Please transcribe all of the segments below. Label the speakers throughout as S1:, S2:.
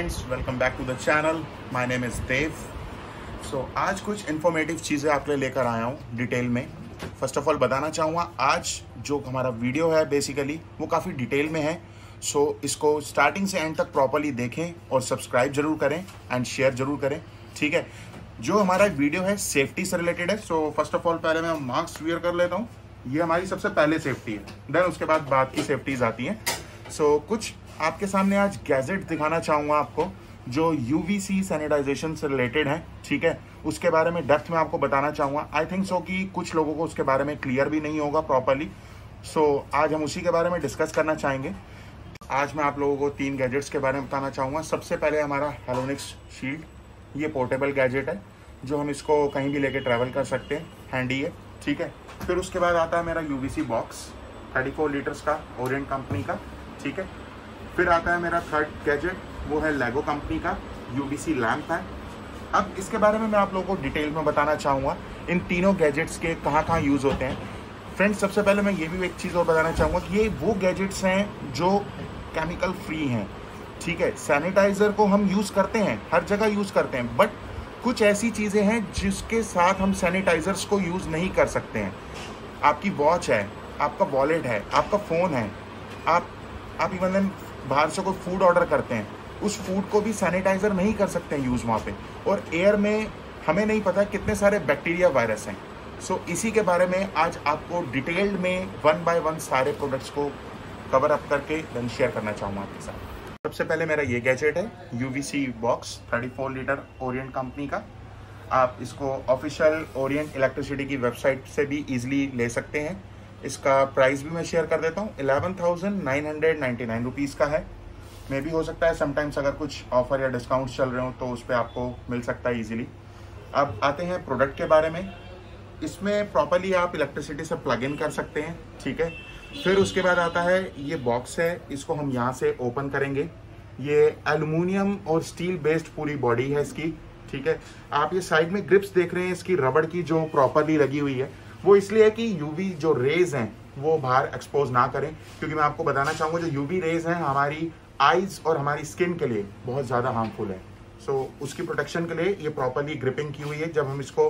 S1: Friends, welcome back to the channel. My name is Dev. So आज कुछ informative चीज़ें आपके लिए लेकर आया हूँ डिटेल में। फर्स्ट ऑफ ऑल बताना चाहूँगा आज जो हमारा वीडियो है बेसिकली वो काफ़ी डिटेल में है। सो इसको स्टार्टिंग से एंड तक प्रॉपर्ली देखें और सब्सक्राइब जरूर करें एंड शेयर जरूर करें, ठीक है। जो हमारा वीडियो है सेफ्टी से रिलेटेड है। सो फर्स्ट ऑफ ऑल पहले मैं मास्क वियर कर लेता हूँ। ये हमारी सबसे पहले सेफ्टी है, देन उसके बाद की सेफ्टीज आती हैं। सो कुछ आपके सामने आज गैजेट दिखाना चाहूँगा आपको जो यूवीसी सैनिटाइजेशन से रिलेटेड है, ठीक है। उसके बारे में डेप्थ में आपको बताना चाहूँगा। आई थिंक सो कि कुछ लोगों को उसके बारे में क्लियर भी नहीं होगा प्रॉपरली। सो आज हम उसी के बारे में डिस्कस करना चाहेंगे। आज मैं आप लोगों को 3 गैजेट्स के बारे में बताना चाहूँगा। सबसे पहले हमारा हेलोनिक्स शील्ड, ये पोर्टेबल गैजेट है जो हम इसको कहीं भी लेके ट्रैवल कर सकते हैं, हैंडी है, ठीक है। फिर उसके बाद आता है मेरा यूवीसी बॉक्स 34 लीटर्स का, ओरिएंट कंपनी का, ठीक है। फिर आता है मेरा थर्ड गैजेट, वो है लेगो कंपनी का यूवीसी लैंप है। अब इसके बारे में मैं आप लोगों को डिटेल में बताना चाहूँगा इन तीनों गैजेट्स के कहाँ यूज़ होते हैं। फ्रेंड्स, सबसे पहले मैं ये भी एक चीज़ और बताना चाहूँगा कि ये वो गैजेट्स हैं जो केमिकल फ्री हैं, ठीक है। सैनिटाइज़र को हम यूज़ करते हैं, हर जगह यूज़ करते हैं, बट कुछ ऐसी चीज़ें हैं जिसके साथ हम सैनिटाइज़र्स को यूज़ नहीं कर सकते हैं। आपकी वॉच है, आपका वॉलेट है, आपका फ़ोन है, आप इवन बाहर से कोई फूड ऑर्डर करते हैं, उस फूड को भी सैनिटाइज़र नहीं कर सकते हैं यूज़ वहाँ पे। और एयर में हमें नहीं पता कितने सारे बैक्टीरिया वायरस हैं। सो इसी के बारे में आज आपको डिटेल्ड में 1 बाय 1 सारे प्रोडक्ट्स को कवर अप करके देन शेयर करना चाहूँगा आपके साथ। सबसे पहले मेरा ये गैजेट है UVC box 34 litre Orient company का। आप इसको ऑफिशियल ओरिएंट इलेक्ट्रिसिटी की वेबसाइट से भी ईजिली ले सकते हैं। इसका प्राइस भी मैं शेयर कर देता हूँ, 11,999 रुपीज़ का है। मे भी हो सकता है समटाइम्स अगर कुछ ऑफर या डिस्काउंट चल रहे हो तो उस पर आपको मिल सकता है ईजिली। अब आते हैं प्रोडक्ट के बारे में। इसमें प्रॉपरली आप इलेक्ट्रिसिटी से प्लग इन कर सकते हैं, ठीक है। फिर उसके बाद आता है ये बॉक्स है, इसको हम यहाँ से ओपन करेंगे। ये एल्युमिनियम और स्टील बेस्ड पूरी बॉडी है इसकी, ठीक है। आप ये साइड में ग्रिप्स देख रहे हैं इसकी रबड़ की जो प्रॉपरली लगी हुई है, वो इसलिए है कि यूवी जो रेज हैं वो बाहर एक्सपोज ना करें, क्योंकि मैं आपको बताना चाहूँगा जो यूवी रेज हैं हमारी आईज और हमारी स्किन के लिए बहुत ज़्यादा हार्मफुल है। सो उसकी प्रोटेक्शन के लिए ये प्रॉपरली ग्रिपिंग की हुई है। जब हम इसको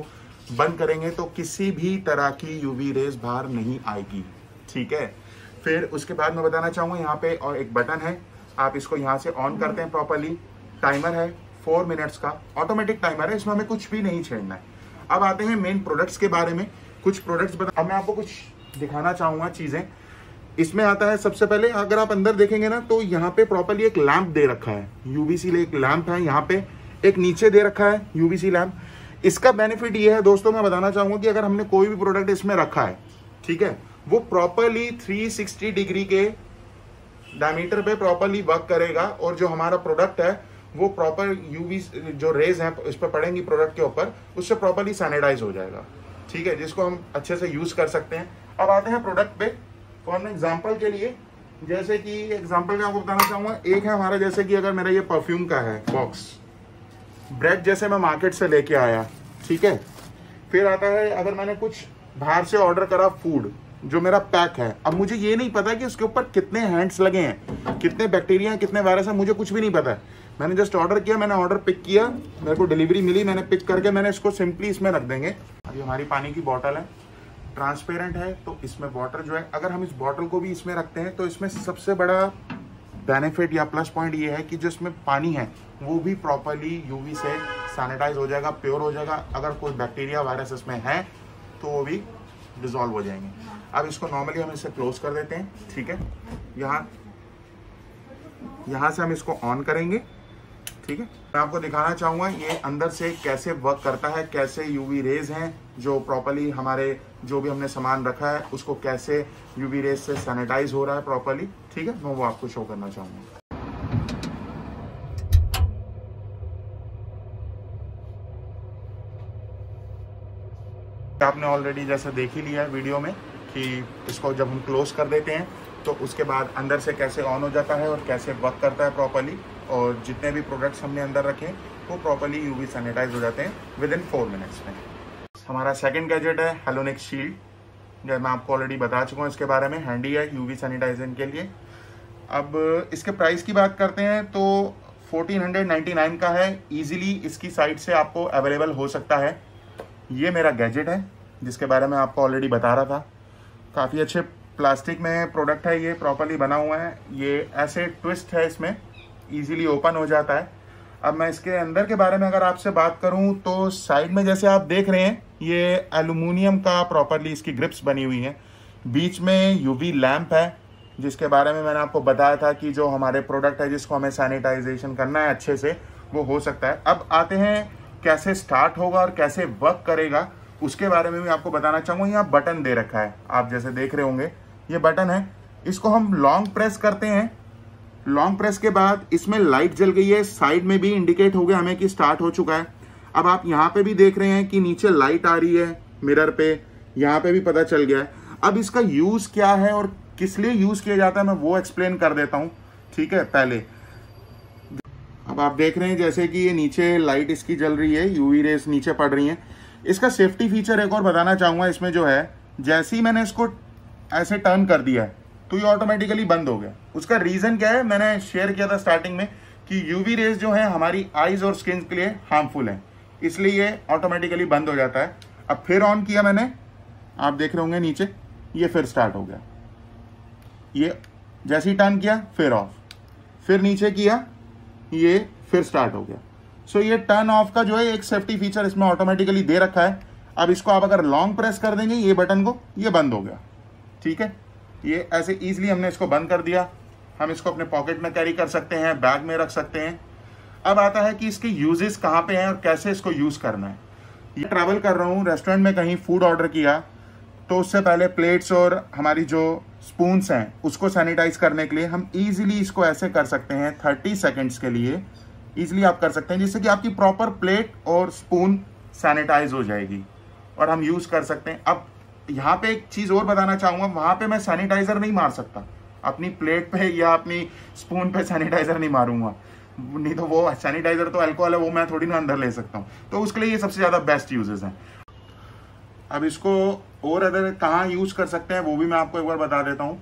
S1: बंद करेंगे तो किसी भी तरह की यूवी रेज बाहर नहीं आएगी, ठीक है। फिर उसके बाद मैं बताना चाहूँगा यहाँ पे और एक बटन है, आप इसको यहाँ से ऑन करते हैं प्रॉपरली। टाइमर है 4 मिनट्स का, ऑटोमेटिक टाइमर है, इसमें हमें कुछ भी नहीं छेड़ना है। अब आते हैं मेन प्रोडक्ट्स के बारे में। कुछ प्रोडक्ट्स अब मैं आपको कुछ दिखाना चाहूँगा चीज़ें। इसमें आता है सबसे पहले, अगर आप अंदर देखेंगे ना तो यहाँ पे प्रॉपरली एक लैंप दे रखा है, यूवीसी एक लैंप है यहाँ पे, एक नीचे दे रखा है यूवीसी लैंप। इसका बेनिफिट ये है दोस्तों, मैं बताना चाहूँगा कि अगर हमने कोई भी प्रोडक्ट इसमें रखा है, ठीक है, वो प्रॉपरली 360 डिग्री के डायमीटर पे प्रॉपरली वर्क करेगा और जो हमारा प्रोडक्ट है वो प्रॉपर यूवी जो रेज हैं इस पर पड़ेंगी प्रोडक्ट के ऊपर, उससे प्रॉपरली सैनिटाइज हो जाएगा, ठीक है, जिसको हम अच्छे से यूज कर सकते हैं। अब आते हैं प्रोडक्ट पे। फॉर एग्जांपल के लिए, जैसे कि एग्जांपल में आपको बताना चाहूँगा, एक है हमारा, जैसे कि अगर मेरा ये परफ्यूम का है बॉक्स, ब्रेड जैसे मैं मार्केट से लेके आया, ठीक है। फिर आता है अगर मैंने कुछ बाहर से ऑर्डर करा फूड जो मेरा पैक है, अब मुझे ये नहीं पता कि उसके ऊपर कितने हैंड्स लगे हैं, कितने बैक्टीरिया हैं, कितने वायरस हैं, मुझे कुछ भी नहीं पता है। मैंने जस्ट ऑर्डर किया, मैंने ऑर्डर पिक किया, मेरे को डिलीवरी मिली, मैंने पिक करके मैंने इसको सिंपली इसमें रख देंगे। अभी हमारी पानी की बॉटल है, ट्रांसपेरेंट है, तो इसमें वाटर जो है, अगर हम इस बॉटल को भी इसमें रखते हैं तो इसमें सबसे बड़ा बेनिफिट या प्लस पॉइंट ये है कि जो इसमें पानी है वो भी प्रॉपरली यूवी से सैनिटाइज हो जाएगा, प्योर हो जाएगा। अगर कोई बैक्टीरिया वायरस इसमें है तो वो भी डिजॉल्व हो जाएंगे। अब इसको नॉर्मली हम इसे क्लोज कर देते हैं, ठीक है। यहाँ से हम इसको ऑन करेंगे, ठीक है। मैं आपको दिखाना चाहूँगा ये अंदर से कैसे वर्क करता है, कैसे यूवी रेज हैं जो प्रॉपरली हमारे जो भी हमने सामान रखा है उसको कैसे यूवी रेज से सैनिटाइज हो रहा है प्रॉपरली, ठीक है। मैं वो आपको शो करना चाहूँगा। आपने ऑलरेडी जैसे देख ही लिया है वीडियो में कि इसको जब हम क्लोज कर देते हैं तो उसके बाद अंदर से कैसे ऑन हो जाता है और कैसे वर्क करता है प्रॉपरली, और जितने भी प्रोडक्ट्स हमने अंदर रखे वो प्रॉपरली यूवी सैनिटाइज हो जाते हैं विद इन 4 मिनट्स में। हमारा सेकंड गैजेट है हेलोनिक्स शील्ड, जो मैं आपको ऑलरेडी बता चुका हूँ इसके बारे में, हैंडी है यूवी सैनिटाइजेशन के लिए। अब इसके प्राइस की बात करते हैं तो 1499 का है। इजीली इसकी साइट से आपको अवेलेबल हो सकता है। ये मेरा गैजेट है जिसके बारे में आपको ऑलरेडी बता रहा था। काफ़ी अच्छे प्लास्टिक में प्रोडक्ट है, ये प्रॉपरली बना हुआ है। ये ऐसे ट्विस्ट है, इसमें इजीली ओपन हो जाता है। अब मैं इसके अंदर के बारे में अगर आपसे बात करूं तो साइड में जैसे आप देख रहे हैं ये एल्युमिनियम का प्रॉपरली इसकी ग्रिप्स बनी हुई हैं। बीच में यूवी लैंप है जिसके बारे में मैंने आपको बताया था कि जो हमारे प्रोडक्ट है जिसको हमें सैनिटाइजेशन करना है अच्छे से, वो हो सकता है। अब आते हैं कैसे स्टार्ट होगा और कैसे वर्क करेगा, उसके बारे में भी आपको बताना चाहूँगा। यहाँ बटन दे रखा है, आप जैसे देख रहे होंगे ये बटन है। इसको हम लॉन्ग प्रेस करते हैं। लॉन्ग प्रेस के बाद इसमें लाइट जल गई है, साइड में भी इंडिकेट हो गया हमें कि स्टार्ट हो चुका है। अब आप यहाँ पे भी देख रहे हैं कि नीचे लाइट आ रही है मिरर पे, यहाँ पे भी पता चल गया है। अब इसका यूज क्या है और किस लिए यूज किया जाता है मैं वो एक्सप्लेन कर देता हूँ, ठीक है। पहले अब आप देख रहे हैं जैसे कि ये नीचे लाइट इसकी जल रही है, यूवी रेस नीचे पड़ रही है। इसका सेफ्टी फीचर एक और बताना चाहूंगा इसमें जो है, जैसे ही मैंने इसको ऐसे टर्न कर दिया है तो ये ऑटोमेटिकली बंद हो गया। उसका रीजन क्या है मैंने शेयर किया था स्टार्टिंग में कि यूवी रेस जो है हमारी आईज और स्किन के लिए हार्मफुल है, इसलिए ये ऑटोमेटिकली बंद हो जाता है। अब फिर ऑन किया मैंने, आप देख रहे होंगे नीचे ये फिर स्टार्ट हो गया। ये जैसे ही टर्न किया फिर ऑफ, फिर नीचे किया ये फिर स्टार्ट हो गया। सो ये टर्न ऑफ का जो है एक सेफ्टी फीचर इसमें ऑटोमेटिकली दे रखा है। अब इसको आप अगर लॉन्ग प्रेस कर देंगे ये बटन को, ये बंद हो गया, ठीक है। ये ऐसे इजीली हमने इसको बंद कर दिया। हम इसको अपने पॉकेट में कैरी कर सकते हैं, बैग में रख सकते हैं। अब आता है कि इसके यूजेस कहाँ पे हैं और कैसे इसको यूज करना है। ये ट्रैवल कर रहा हूँ, रेस्टोरेंट में कहीं फूड ऑर्डर किया तो उससे पहले प्लेट्स और हमारी जो स्पून्स हैं उसको सैनिटाइज करने के लिए हम इजीली इसको ऐसे कर सकते हैं। 30 सेकेंड्स के लिए इजीली आप कर सकते हैं, जिससे कि आपकी प्रॉपर प्लेट और स्पून सैनिटाइज हो जाएगी और हम यूज कर सकते हैं। अब यहाँ पे एक चीज और बताना चाहूंगा, वहां पे मैं सैनिटाइजर नहीं मार सकता अपनी प्लेट पे या अपनी स्पून पे सैनिटाइजर नहीं मारूंगा, नहीं तो वो सैनिटाइजर तो अल्कोहल है, वो मैं थोड़ी ना अंदर ले सकता हूँ। तो उसके लिए ये सबसे ज्यादा बेस्ट यूजेस हैं। अब इसको और अदर कहाँ यूज कर सकते हैं वो भी मैं आपको एक बार बता देता हूँ।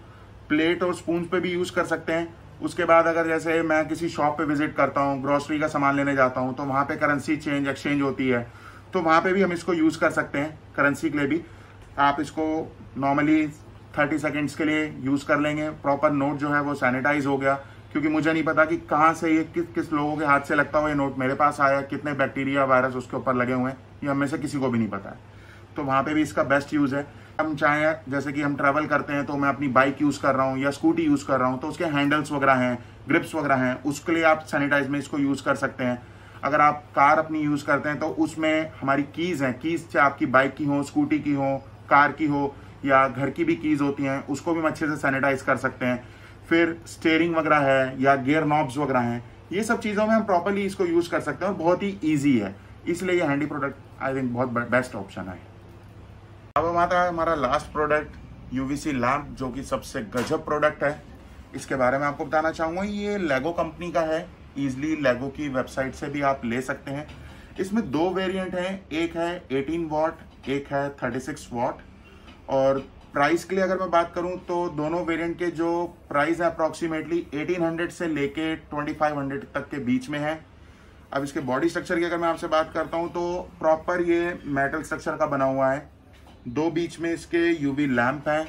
S1: प्लेट और स्पून पे भी यूज कर सकते हैं। उसके बाद अगर जैसे मैं किसी शॉप पे विजिट करता हूँ, ग्रोसरी का सामान लेने जाता हूँ, तो वहाँ पे करेंसी चेंज एक्सचेंज होती है, तो वहाँ पे भी हम इसको यूज कर सकते हैं। करेंसी के लिए भी आप इसको नॉर्मली 30 सेकेंड्स के लिए यूज कर लेंगे। प्रॉपर नोट जो है वो सैनिटाइज हो गया, क्योंकि मुझे नहीं पता कि कहाँ से ये किस लोगों के हाथ से लगता हुआ ये नोट मेरे पास आया, कितने बैक्टीरिया वायरस उसके ऊपर लगे हुए हैं, ये हमें से किसी को भी नहीं पता है। तो वहाँ पे भी इसका बेस्ट यूज है। हम चाहें जैसे कि हम ट्रैवल करते हैं तो मैं अपनी बाइक यूज कर रहा हूँ या स्कूटी यूज कर रहा हूँ, तो उसके हैंडल्स वगैरह हैं, ग्रिप्स वगैरह हैं, उसके लिए आप सैनिटाइज में इसको यूज कर सकते हैं। अगर आप कार अपनी यूज करते हैं तो उसमें हमारी कीज हैं, कीज चाहे आपकी बाइक की हो, स्कूटी की हो, कार की हो या घर की भी कीज होती हैं, उसको भी हम अच्छे से सैनिटाइज कर सकते हैं। फिर स्टीयरिंग वगैरह है या गियर नॉब्स वगैरह हैं, ये सब चीज़ों में हम प्रॉपरली इसको यूज कर सकते हैं और बहुत ही ईजी है, इसलिए ये हैंडी प्रोडक्ट आई थिंक बहुत बेस्ट ऑप्शन है। अब हम आता है हमारा लास्ट प्रोडक्ट यूवीसी लैम्प, जो कि सबसे गजब प्रोडक्ट है। इसके बारे में आपको बताना चाहूँगा, ये लेगो कंपनी का है। ईजिली लेगो की वेबसाइट से भी आप ले सकते हैं। इसमें 2 वेरिएंट हैं, एक है 18 वॉट, एक है 36 वॉट। और प्राइस के लिए अगर मैं बात करूं तो दोनों वेरिएंट के जो प्राइस है अप्रॉक्सीमेटली 1800 से लेके 2500 तक के बीच में है। अब इसके बॉडी स्ट्रक्चर की अगर मैं आपसे बात करता हूं तो प्रॉपर ये मेटल स्ट्रक्चर का बना हुआ है। 2 बीच में इसके यूवी लैंप हैं।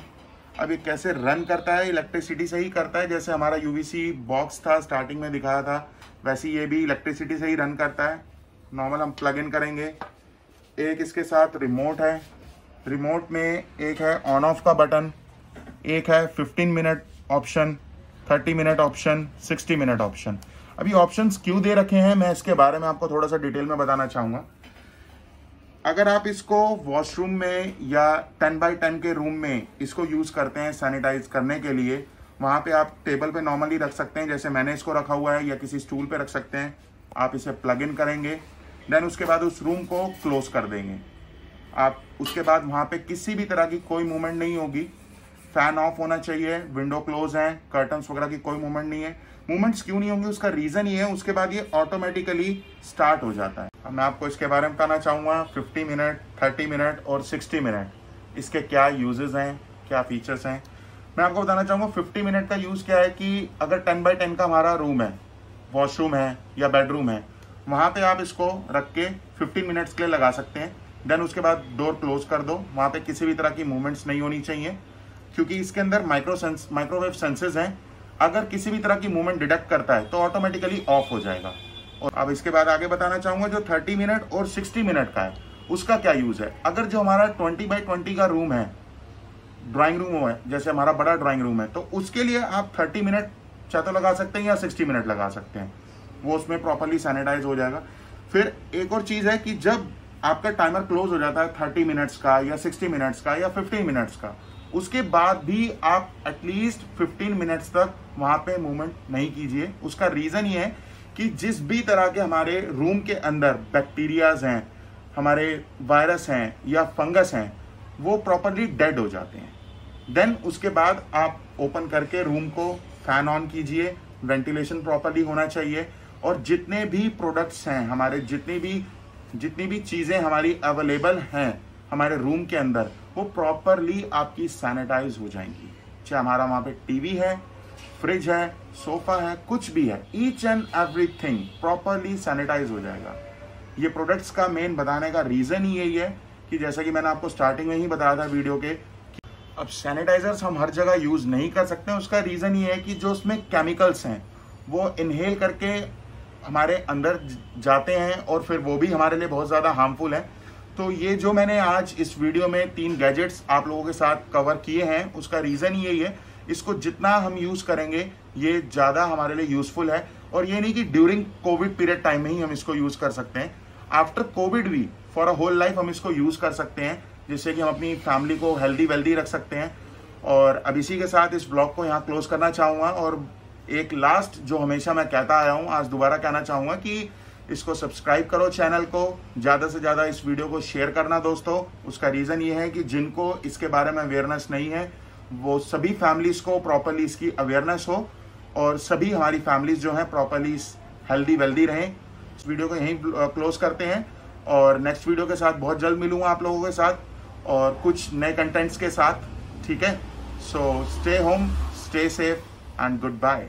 S1: अब ये कैसे रन करता है, इलेक्ट्रिसिटी से ही करता है। जैसे हमारा यूवीसी बॉक्स था स्टार्टिंग में दिखाया था, वैसे ये भी इलेक्ट्रिसिटी से ही रन करता है। नॉर्मल हम प्लग इन करेंगे। एक इसके साथ रिमोट है, रिमोट में एक है ऑन ऑफ का बटन, एक है 15 minute option, 30 minute option, 60 minute option. अभी ऑप्शंस क्यों दे रखे हैं मैं इसके बारे में आपको थोड़ा सा डिटेल में बताना चाहूँगा। अगर आप इसको वॉशरूम में या 10x10 के रूम में इसको यूज़ करते हैं सैनिटाइज करने के लिए, वहाँ पे आप टेबल पे नॉर्मली रख सकते हैं, जैसे मैंने इसको रखा हुआ है, या किसी स्टूल पे रख सकते हैं। आप इसे प्लग इन करेंगे, देन उसके बाद उस रूम को क्लोज कर देंगे आप। उसके बाद वहाँ पे किसी भी तरह की कोई मूवमेंट नहीं होगी। फैन ऑफ होना चाहिए, विंडो क्लोज है, कर्टन्स वगैरह की कोई मूवमेंट नहीं है। मूवमेंट्स क्यों नहीं होंगी उसका रीज़न ये है, उसके बाद ये ऑटोमेटिकली स्टार्ट हो जाता है। अब मैं आपको इसके बारे में बताना चाहूँगा 50 मिनट, 30 मिनट और 60 मिनट इसके क्या यूजेस हैं, क्या फीचर्स हैं। मैं आपको बताना चाहूँगा 50 मिनट का यूज़ क्या है कि अगर 10x10 का हमारा रूम है वॉशरूम है या बेडरूम है, वहाँ पे आप इसको रख के 15 मिनट्स के लिए लगा सकते हैं। देन उसके बाद डोर क्लोज कर दो, वहाँ पे किसी भी तरह की मूवमेंट्स नहीं होनी चाहिए, क्योंकि इसके अंदर माइक्रोवेव सेंसेस हैं। अगर किसी भी तरह की मूवमेंट डिटेक्ट करता है तो ऑटोमेटिकली ऑफ हो जाएगा। और अब इसके बाद आगे बताना चाहूँगा जो 30 मिनट और 60 मिनट का है उसका क्या यूज़ है। अगर जो हमारा 20 बाई 20 का रूम है, ड्राइंग रूम है, जैसे हमारा बड़ा ड्राइंग रूम है, तो उसके लिए आप 30 मिनट चाहे तो लगा सकते हैं या 60 मिनट लगा सकते हैं, वो उसमें प्रॉपरली सैनिटाइज हो जाएगा। फिर एक और चीज़ है कि जब आपका टाइमर क्लोज हो जाता है 30 मिनट्स का या 60 मिनट्स का या 15 मिनट्स का, उसके बाद भी आप एटलीस्ट 15 मिनट्स तक वहाँ पे मूवमेंट नहीं कीजिए। उसका रीज़न ये है कि जिस भी तरह के हमारे रूम के अंदर बैक्टीरियाज हैं, हमारे वायरस हैं या फंगस हैं, वो प्रॉपरली डेड हो जाते हैं। देन उसके बाद आप ओपन करके रूम को फैन ऑन कीजिए, वेंटिलेशन प्रॉपरली होना चाहिए, और जितने भी प्रोडक्ट्स हैं हमारे, जितनी भी चीज़ें हमारी अवेलेबल हैं हमारे रूम के अंदर, वो प्रॉपरली आपकी सैनिटाइज हो जाएंगी। चाहे हमारा वहाँ पे टीवी है, फ्रिज है, सोफा है, कुछ भी है, each and everything properly sanitize हो जाएगा। ये प्रोडक्ट्स का मेन बताने का रीज़न ही यही है कि जैसा कि मैंने आपको स्टार्टिंग में ही बताया था वीडियो के, अब सैनिटाइजर्स हम हर जगह यूज़ नहीं कर सकते हैं। उसका रीज़न ये है कि जो उसमें केमिकल्स हैं वो इनहेल करके हमारे अंदर जाते हैं और फिर वो भी हमारे लिए बहुत ज़्यादा हार्मफुल है। तो ये जो मैंने आज इस वीडियो में 3 गैजेट्स आप लोगों के साथ कवर किए हैं, उसका रीज़न यही है, इसको जितना हम यूज़ करेंगे ये ज़्यादा हमारे लिए यूज़फुल है। और ये नहीं कि ड्यूरिंग कोविड पीरियड टाइम में ही हम इसको यूज़ कर सकते हैं, आफ्टर कोविड भी फॉर अ होल लाइफ हम इसको यूज़ कर सकते हैं, जिससे कि हम अपनी फैमिली को हेल्दी वेल्दी रख सकते हैं। और अब इसी के साथ इस ब्लॉग को यहाँ क्लोज करना चाहूँगा। और एक लास्ट जो हमेशा मैं कहता आया हूँ, आज दोबारा कहना चाहूँगा कि इसको सब्सक्राइब करो चैनल को, ज़्यादा से ज़्यादा इस वीडियो को शेयर करना दोस्तों। उसका रीज़न ये है कि जिनको इसके बारे में अवेयरनेस नहीं है, वो सभी फैमिलीज़ को प्रॉपरली इसकी अवेयरनेस हो और सभी हमारी फैमिलीज़ जो हैं प्रॉपरली हेल्दी वेल्दी रहें। इस वीडियो को यहीं क्लोज करते हैं और नेक्स्ट वीडियो के साथ बहुत जल्द मिलूँगा आप लोगों के साथ और कुछ नए कंटेंट्स के साथ, ठीक है। So stay home, stay safe and good bye.